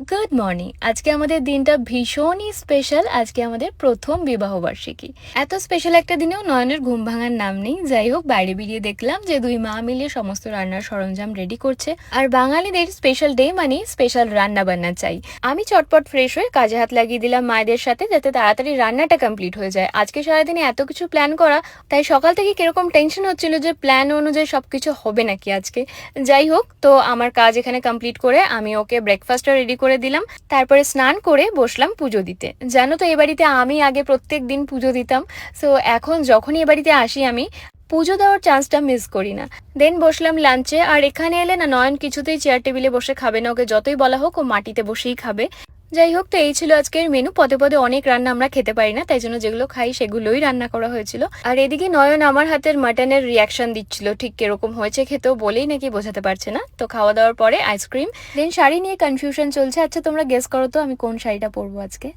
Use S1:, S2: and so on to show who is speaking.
S1: Good morning. আজকে আমাদের দিনটা ভীষণই স্পেশাল। আজকে আমাদের প্রথম বিবাহবার্ষিকী। এত স্পেশাল একটা দিনেও নয়নের ঘুম ভাঙার নাম নেই। যাই হোক, বাইরে বেরিয়ে দেখলাম যে দুই মা মিলিয়ে সমস্ত রান্নার সরঞ্জাম রেডি করছে। আর বাঙালিদের স্পেশাল ডে মানে স্পেশাল রান্না বান্না চাই। আমি চটপট ফ্রেশ হয়ে কাজে হাত লাগিয়ে দিলাম মায়েদের সাথে, যাতে তাড়াতাড়ি রান্নাটা কমপ্লিট হয়ে যায়। আজকে সারাদিনে এত কিছু প্ল্যান করা, তাই সকাল থেকে কিরকম টেনশন হচ্ছিল যে প্ল্যান অনুযায়ী সবকিছু হবে নাকি আজকে। যাই হোক, তো আমার কাজ এখানে কমপ্লিট করে আমি ওকে ব্রেকফাস্টটা রেডি করে দিলাম। তারপরে স্নান করে বসলাম পুজো দিতে। জানো তো, এ বাড়িতে আমি আগে প্রত্যেক দিন পুজো দিতাম। সো এখন যখনই এ বাড়িতে আসি আমি পুজো দেওয়ার চান্সটা মিস করি না। দেন বসলাম লাঞ্চে। আর এখানে এলে না, নয়ন কিছুতেই চেয়ার টেবিলে বসে খাবে না। ওকে যতই বলা হোক ও মাটিতে বসেই খাবে। যাই হোক, তো এই ছিল আজকের মেনু। পদে পদে অনেক রান্না আমরা খেতে পারি না, তাই জন্য যেগুলো খাই সেগুলোই রান্না করা হয়েছিল। আর এদিকে নয়ন আমার হাতের মাটনের রিয়াকশন দিচ্ছিল, ঠিক কিরকম হয়েছে খেতেও বলেই নাকি বোঝাতে পারছে না। তো খাওয়া দাওয়ার পরে আইসক্রিম, দেন শাড়ি নিয়ে কনফিউশন চলছে। আচ্ছা তোমরা গেস করো তো আমি কোন শাড়িটা পরবো আজকে।